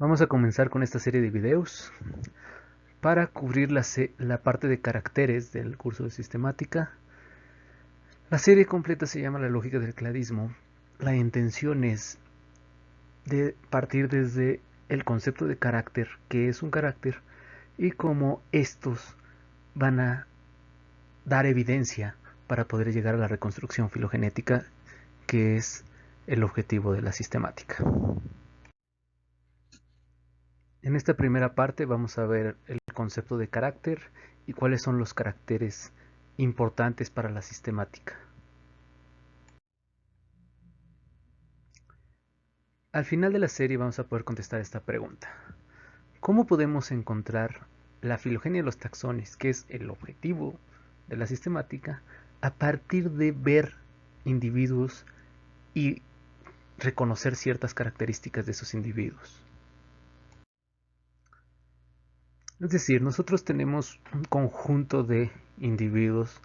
Vamos a comenzar con esta serie de videos para cubrir la parte de caracteres del curso de sistemática. La serie completa se llama La lógica del cladismo. La intención es de partir desde el concepto de carácter, qué es un carácter, y cómo estos van a dar evidencia para poder llegar a la reconstrucción filogenética, que es el objetivo de la sistemática. En esta primera parte vamos a ver el concepto de carácter y cuáles son los caracteres importantes para la sistemática. Al final de la serie vamos a poder contestar esta pregunta. ¿Cómo podemos encontrar la filogenia de los taxones, que es el objetivo de la sistemática, a partir de ver individuos y reconocer ciertas características de esos individuos? Es decir, nosotros tenemos un conjunto de individuos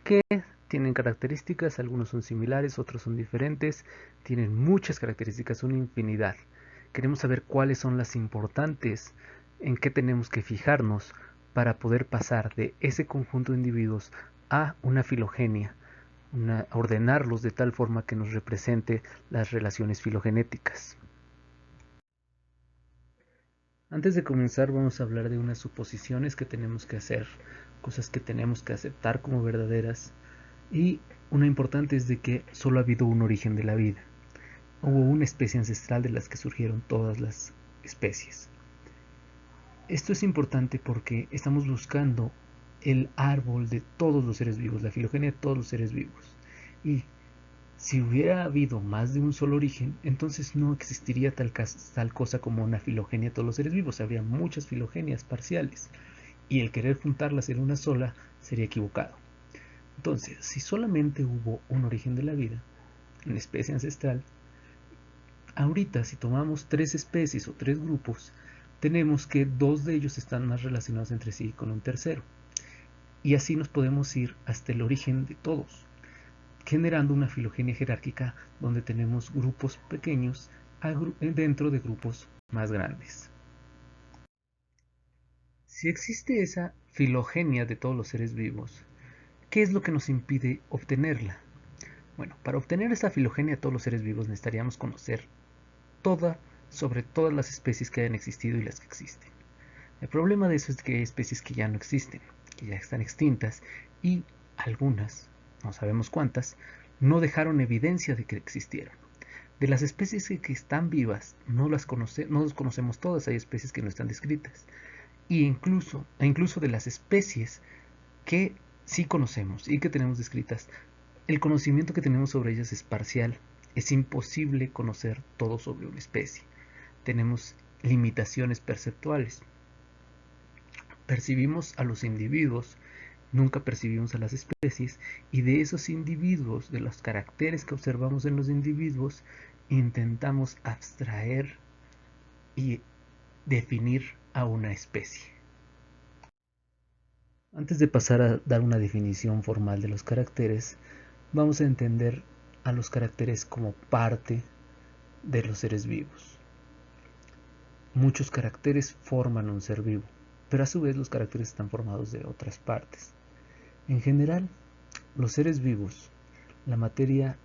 que tienen características, algunos son similares, otros son diferentes, tienen muchas características, una infinidad. Queremos saber cuáles son las importantes, en qué tenemos que fijarnos para poder pasar de ese conjunto de individuos a una filogenia, ordenarlos de tal forma que nos represente las relaciones filogenéticas. Antes de comenzar vamos a hablar de unas suposiciones que tenemos que hacer, cosas que tenemos que aceptar como verdaderas. Y una importante es de que solo ha habido un origen de la vida. Hubo una especie ancestral de las que surgieron todas las especies. Esto es importante porque estamos buscando el árbol de todos los seres vivos, la filogenia de todos los seres vivos. Y si hubiera habido más de un solo origen, entonces no existiría tal cosa como una filogenia de todos los seres vivos. Habría muchas filogenias parciales. Y el querer juntarlas en una sola sería equivocado. Entonces, si solamente hubo un origen de la vida, una especie ancestral, ahorita si tomamos tres especies o tres grupos, tenemos que dos de ellos están más relacionados entre sí con un tercero. Y así nos podemos ir hasta el origen de todos, generando una filogenia jerárquica donde tenemos grupos pequeños dentro de grupos más grandes. Si existe esa filogenia de todos los seres vivos, ¿qué es lo que nos impide obtenerla? Bueno, para obtener esta filogenia de todos los seres vivos necesitaríamos conocer sobre todas las especies que hayan existido y las que existen. El problema de eso es que hay especies que ya no existen, que ya están extintas, y algunas, no sabemos cuántas, no dejaron evidencia de que existieron. De las especies que están vivas, no las conocemos todas, hay especies que no están descritas. E incluso de las especies que sí conocemos y que tenemos descritas, el conocimiento que tenemos sobre ellas es parcial. Es imposible conocer todo sobre una especie. Tenemos limitaciones perceptuales. Percibimos a los individuos, nunca percibimos a las especies, y de esos individuos, de los caracteres que observamos en los individuos, intentamos abstraer y definir a una especie. Antes de pasar a dar una definición formal de los caracteres, vamos a entender a los caracteres como parte de los seres vivos. Muchos caracteres forman un ser vivo, pero a su vez los caracteres están formados de otras partes. En general, los seres vivos, la materia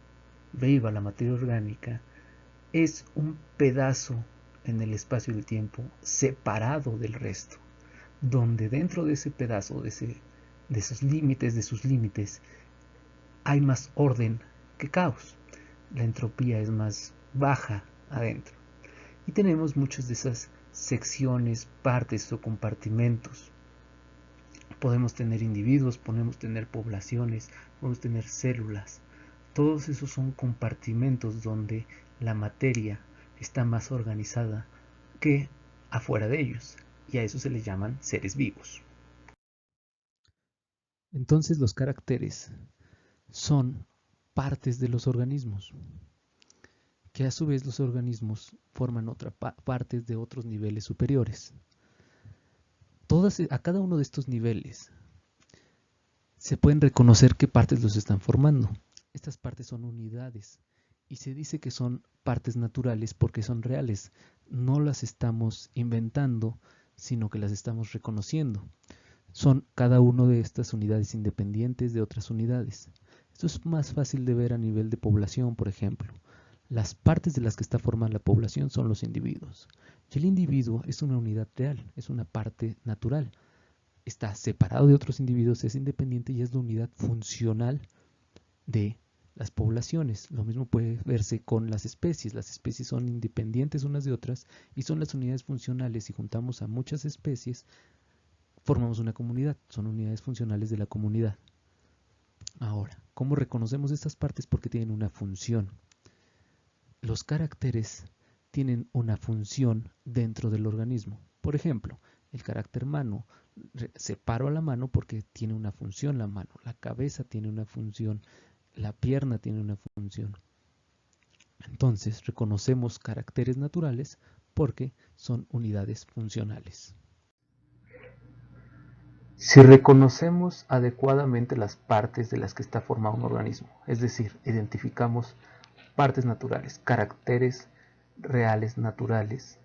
viva, la materia orgánica, es un pedazo en el espacio y el tiempo separado del resto, donde dentro de ese pedazo, de sus límites, hay más orden que caos. La entropía es más baja adentro. Y tenemos muchas de esas secciones, partes o compartimentos. Podemos tener individuos, podemos tener poblaciones, podemos tener células. Todos esos son compartimentos donde la materia está más organizada que afuera de ellos. Y a eso se les llaman seres vivos. Entonces los caracteres son partes de los organismos, que a su vez los organismos forman partes de otros niveles superiores. A cada uno de estos niveles se pueden reconocer qué partes los están formando. Estas partes son unidades y se dice que son partes naturales porque son reales, no las estamos inventando, sino que las estamos reconociendo. Son cada una de estas unidades independientes de otras unidades. Esto es más fácil de ver a nivel de población, por ejemplo. Las partes de las que está formada la población son los individuos. Y el individuo es una unidad real, es una parte natural. Está separado de otros individuos, es independiente y es la unidad funcional de las poblaciones. Lo mismo puede verse con las especies. Las especies son independientes unas de otras y son las unidades funcionales. Si juntamos a muchas especies, formamos una comunidad. Son unidades funcionales de la comunidad. Ahora, ¿cómo reconocemos estas partes? Porque tienen una función. Los caracteres tienen una función dentro del organismo. Por ejemplo, el carácter mano, separo a la mano porque tiene una función la mano, la cabeza tiene una función, la pierna tiene una función. Entonces, reconocemos caracteres naturales porque son unidades funcionales. Si reconocemos adecuadamente las partes de las que está formado un organismo, es decir, identificamos partes naturales, caracteres reales naturales,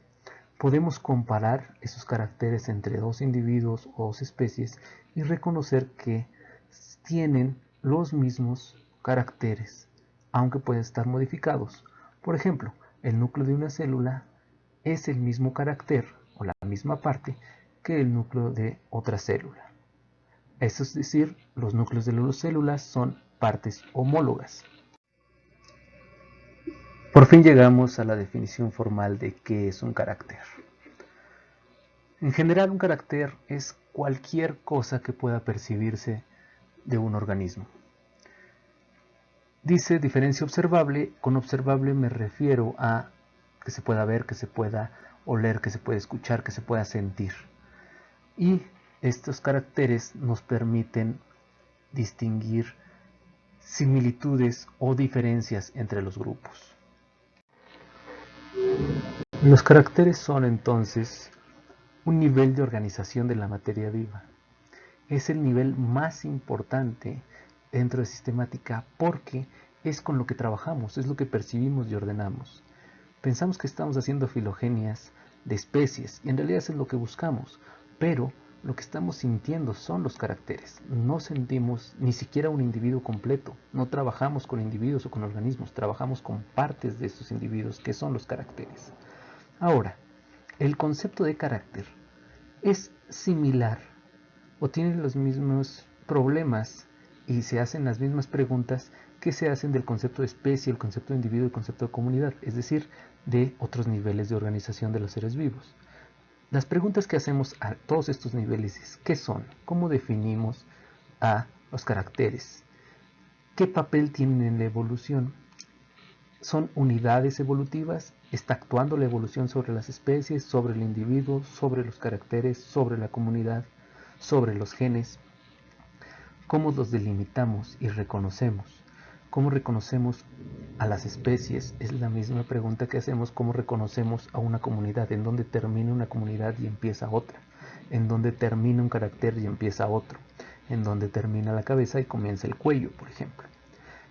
podemos comparar esos caracteres entre dos individuos o dos especies y reconocer que tienen los mismos caracteres, aunque pueden estar modificados. Por ejemplo, el núcleo de una célula es el mismo carácter o la misma parte que el núcleo de otra célula. Eso es decir, los núcleos de las células son partes homólogas. Por fin llegamos a la definición formal de qué es un carácter. En general, un carácter es cualquier cosa que pueda percibirse de un organismo. Dice diferencia observable. Con observable me refiero a que se pueda ver, que se pueda oler, que se pueda escuchar, que se pueda sentir. Y estos caracteres nos permiten distinguir similitudes o diferencias entre los grupos. Los caracteres son entonces un nivel de organización de la materia viva. Es el nivel más importante dentro de sistemática porque es con lo que trabajamos, es lo que percibimos y ordenamos. Pensamos que estamos haciendo filogenias de especies y en realidad es lo que buscamos, pero lo que estamos sintiendo son los caracteres. No sentimos ni siquiera un individuo completo, no trabajamos con individuos o con organismos, trabajamos con partes de estos individuos que son los caracteres. Ahora, el concepto de carácter es similar o tiene los mismos problemas y se hacen las mismas preguntas que se hacen del concepto de especie, el concepto de individuo y el concepto de comunidad, es decir, de otros niveles de organización de los seres vivos. Las preguntas que hacemos a todos estos niveles es: ¿qué son? ¿Cómo definimos a los caracteres? ¿Qué papel tienen en la evolución? ¿Son unidades evolutivas? ¿Está actuando la evolución sobre las especies, sobre el individuo, sobre los caracteres, sobre la comunidad, sobre los genes? ¿Cómo los delimitamos y reconocemos? ¿Cómo reconocemos a las especies? Es la misma pregunta que hacemos: ¿cómo reconocemos a una comunidad? ¿En dónde termina una comunidad y empieza otra? ¿En dónde termina un carácter y empieza otro? ¿En dónde termina la cabeza y comienza el cuello, por ejemplo?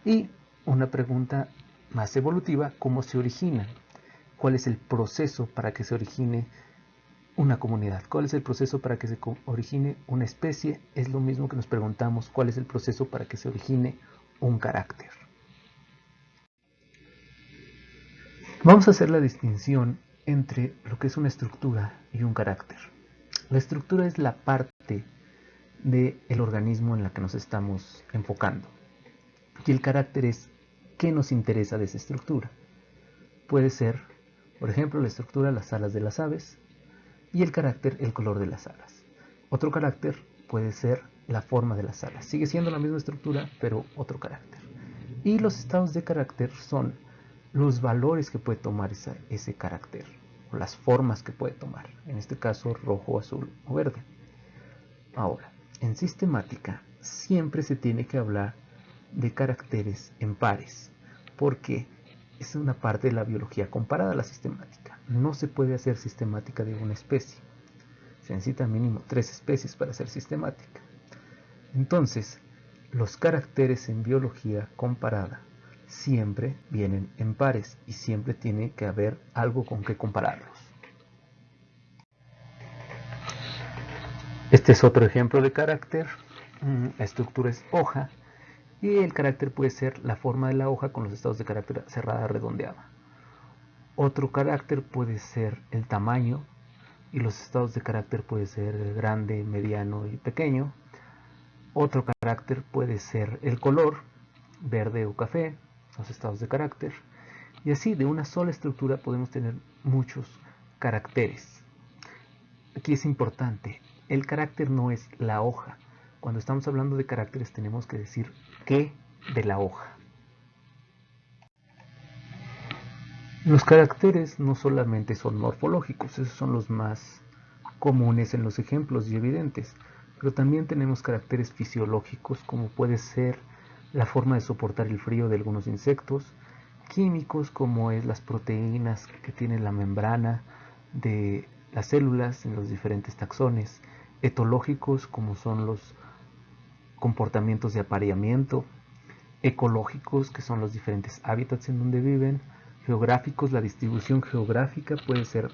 Y una pregunta más evolutiva: ¿cómo se originan? ¿Cuál es el proceso para que se origine una comunidad? ¿Cuál es el proceso para que se origine una especie? Es lo mismo que nos preguntamos: ¿cuál es el proceso para que se origine un carácter? Vamos a hacer la distinción entre lo que es una estructura y un carácter. La estructura es la parte del organismo en la que nos estamos enfocando. Y el carácter es qué nos interesa de esa estructura. Puede ser, por ejemplo, la estructura, las alas de las aves, y el carácter, el color de las alas. Otro carácter puede ser la forma de las alas. Sigue siendo la misma estructura, pero otro carácter. Y los estados de carácter son los valores que puede tomar ese carácter, o las formas que puede tomar. En este caso, rojo, azul o verde. Ahora, en sistemática siempre se tiene que hablar de caracteres en pares, porque es una parte de la biología comparada a la sistemática. No se puede hacer sistemática de una especie. Se necesitan mínimo 3 especies para hacer sistemática. Entonces, los caracteres en biología comparada siempre vienen en pares y siempre tiene que haber algo con que compararlos. Este es otro ejemplo de carácter. La estructura es hoja y el carácter puede ser la forma de la hoja con los estados de carácter cerrada, redondeada. Otro carácter puede ser el tamaño y los estados de carácter puede ser grande, mediano y pequeño. Otro carácter puede ser el color, verde o café, los estados de carácter. Y así, de una sola estructura podemos tener muchos caracteres. Aquí es importante, el carácter no es la hoja. Cuando estamos hablando de caracteres tenemos que decir qué de la hoja. Los caracteres no solamente son morfológicos, esos son los más comunes en los ejemplos y evidentes, pero también tenemos caracteres fisiológicos como puede ser la forma de soportar el frío de algunos insectos, químicos como es las proteínas que tienen la membrana de las células en los diferentes taxones, etológicos como son los comportamientos de apareamiento, ecológicos que son los diferentes hábitats en donde viven, geográficos, la distribución geográfica puede ser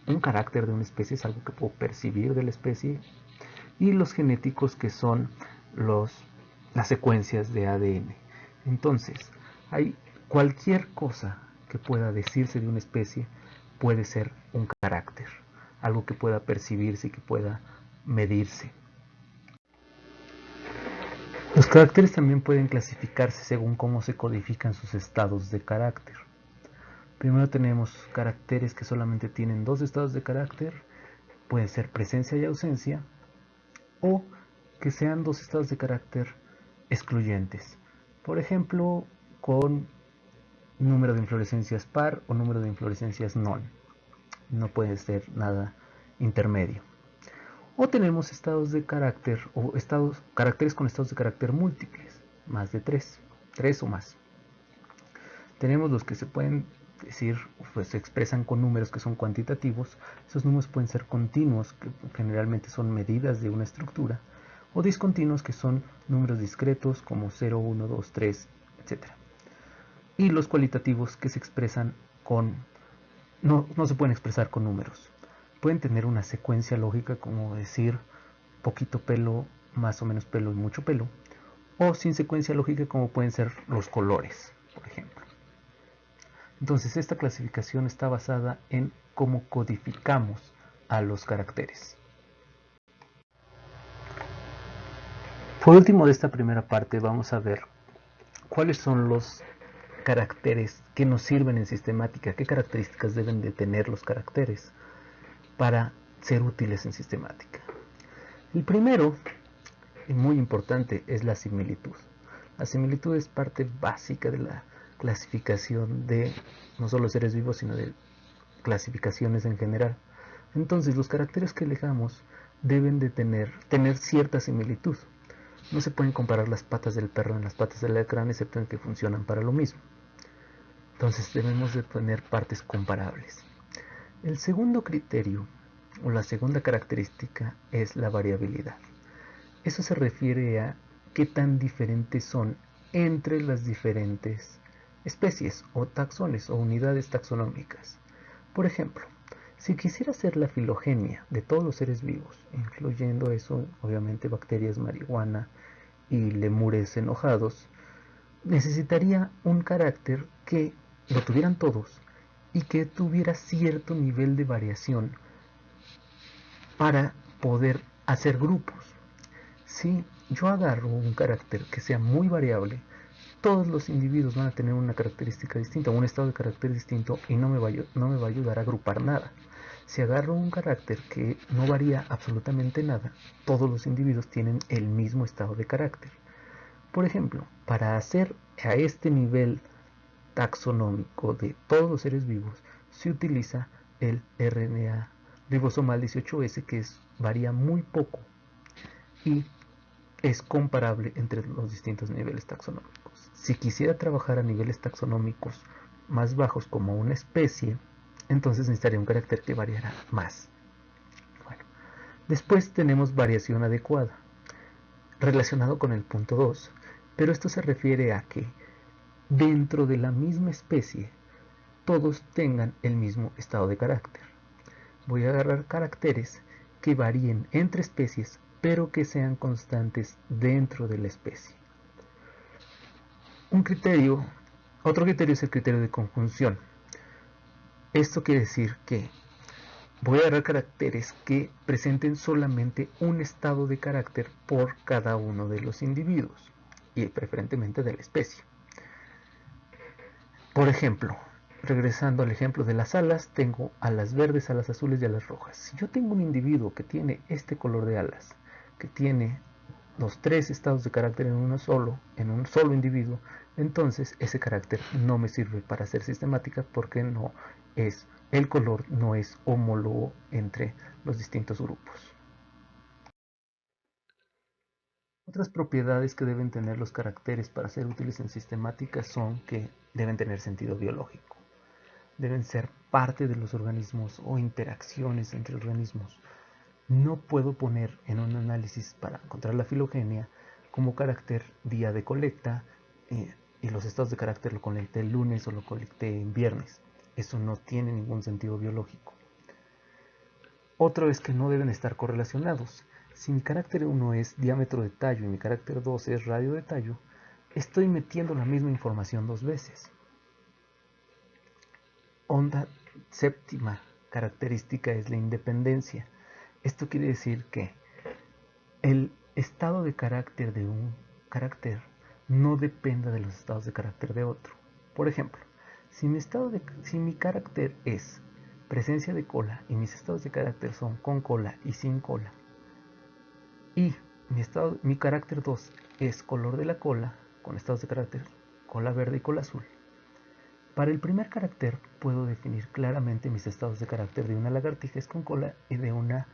un carácter de una especie, es algo que puedo percibir de la especie, y los genéticos que son las secuencias de ADN. Entonces, hay cualquier cosa que pueda decirse de una especie puede ser un carácter, algo que pueda percibirse y que pueda medirse. Los caracteres también pueden clasificarse según cómo se codifican sus estados de carácter. Primero tenemos caracteres que solamente tienen dos estados de carácter, puede ser presencia y ausencia, o que sean dos estados de carácter excluyentes. Por ejemplo, con número de inflorescencias par o número de inflorescencias non. No puede ser nada intermedio. O tenemos estados de carácter o caracteres con estados de carácter múltiples, más de tres o más. Tenemos los que se pueden decir, pues se expresan con números que son cuantitativos. Esos números pueden ser continuos, que generalmente son medidas de una estructura, o discontinuos, que son números discretos como 0, 1, 2, 3, etc. Y los cualitativos, que se expresan con no se pueden expresar con números. Pueden tener una secuencia lógica, como decir poquito pelo, más o menos pelo y mucho pelo, o sin secuencia lógica, como pueden ser los colores, por ejemplo. Entonces, esta clasificación está basada en cómo codificamos a los caracteres. Por último de esta primera parte vamos a ver cuáles son los caracteres que nos sirven en sistemática, qué características deben de tener los caracteres para ser útiles en sistemática. El primero, y muy importante, es la similitud. La similitud es parte básica de la clasificación de no solo seres vivos, sino de clasificaciones en general. Entonces, los caracteres que elijamos deben de tener cierta similitud. No se pueden comparar las patas del perro en las patas del alacrán, excepto en que funcionan para lo mismo. Entonces, debemos de tener partes comparables. El segundo criterio, o la segunda característica, es la variabilidad. Eso se refiere a qué tan diferentes son entre las diferentes especies o taxones o unidades taxonómicas. Por ejemplo, si quisiera hacer la filogenia de todos los seres vivos, incluyendo eso, obviamente, bacterias, marihuana y lemures enojados, necesitaría un carácter que lo tuvieran todos y que tuviera cierto nivel de variación para poder hacer grupos. Si yo agarro un carácter que sea muy variable, todos los individuos van a tener una característica distinta, un estado de carácter distinto, y no me va a ayudar a agrupar nada. Si agarro un carácter que no varía absolutamente nada, todos los individuos tienen el mismo estado de carácter. Por ejemplo, para hacer a este nivel taxonómico de todos los seres vivos, se utiliza el RNA ribosomal 18S, que varía muy poco y es comparable entre los distintos niveles taxonómicos. Si quisiera trabajar a niveles taxonómicos más bajos como una especie, entonces necesitaría un carácter que variara más. Bueno, después tenemos variación adecuada, relacionado con el punto 2, pero esto se refiere a que dentro de la misma especie todos tengan el mismo estado de carácter. Voy a agarrar caracteres que varíen entre especies pero que sean constantes dentro de la especie. Otro criterio es el criterio de conjunción. Esto quiere decir que voy a agarrar caracteres que presenten solamente un estado de carácter por cada uno de los individuos y preferentemente de la especie. Por ejemplo, regresando al ejemplo de las alas, tengo alas verdes, alas azules y alas rojas. Si yo tengo un individuo que tiene este color de alas, que tiene los tres estados de carácter en un solo individuo, entonces ese carácter no me sirve para hacer sistemática porque el color no es homólogo entre los distintos grupos. Otras propiedades que deben tener los caracteres para ser útiles en sistemática son que deben tener sentido biológico, deben ser parte de los organismos o interacciones entre organismos. No puedo poner en un análisis para encontrar la filogenia como carácter día de colecta y los estados de carácter lo colecté el lunes o lo colecté en viernes. Eso no tiene ningún sentido biológico. Otro es que no deben estar correlacionados. Si mi carácter 1 es diámetro de tallo y mi carácter 2 es radio de tallo, estoy metiendo la misma información dos veces. Séptima característica es la independencia. Esto quiere decir que el estado de carácter de un carácter no dependa de los estados de carácter de otro. Por ejemplo, si mi carácter es presencia de cola y mis estados de carácter son con cola y sin cola, y mi carácter 2 es color de la cola, con estados de carácter cola verde y cola azul, para el primer carácter puedo definir claramente mis estados de carácter de una lagartija es con cola y de una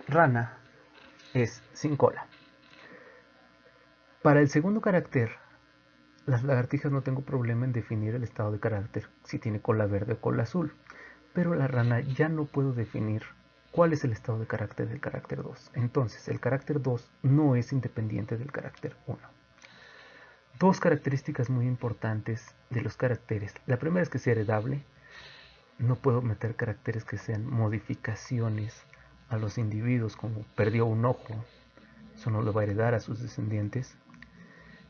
rana es sin cola. Para el segundo carácter, las lagartijas no tengo problema en definir el estado de carácter si tiene cola verde o cola azul, pero la rana ya no puedo definir cuál es el estado de carácter del carácter 2. Entonces, el carácter 2 no es independiente del carácter 1. Dos características muy importantes de los caracteres. La primera es que sea heredable. No puedo meter caracteres que sean modificaciones a los individuos, como perdió un ojo, eso no lo va a heredar a sus descendientes.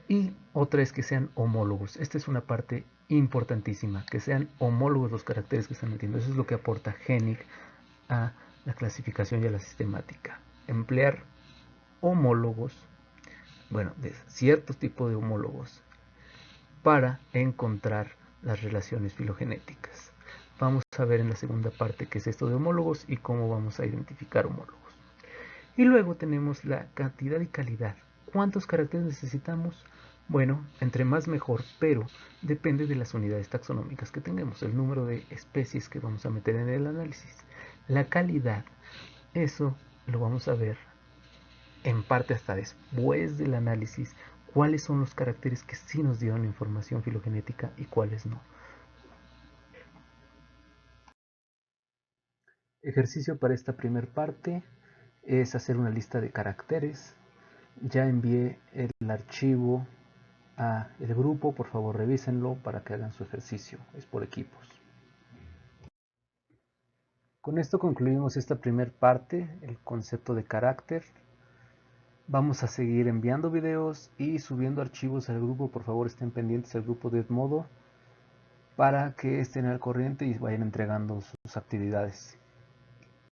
Y otra es que sean homólogos. Esta es una parte importantísima, que sean homólogos los caracteres que están metiendo. Eso es lo que aporta GENIC a la clasificación y a la sistemática. Emplear homólogos, bueno, de cierto tipo de homólogos, para encontrar las relaciones filogenéticas. Vamos a ver en la segunda parte qué es esto de homólogos y cómo vamos a identificar homólogos. Y luego tenemos la cantidad y calidad. ¿Cuántos caracteres necesitamos? Bueno, entre más mejor, pero depende de las unidades taxonómicas que tengamos, el número de especies que vamos a meter en el análisis. La calidad, eso lo vamos a ver en parte hasta después del análisis, cuáles son los caracteres que sí nos dieron información filogenética y cuáles no. Ejercicio para esta primera parte es hacer una lista de caracteres. Ya envié el archivo a el grupo, por favor revísenlo para que hagan su ejercicio, es por equipos. Con esto concluimos esta primera parte, el concepto de carácter. Vamos a seguir enviando videos y subiendo archivos al grupo, por favor estén pendientes al grupo de Edmodo para que estén al corriente y vayan entregando sus actividades.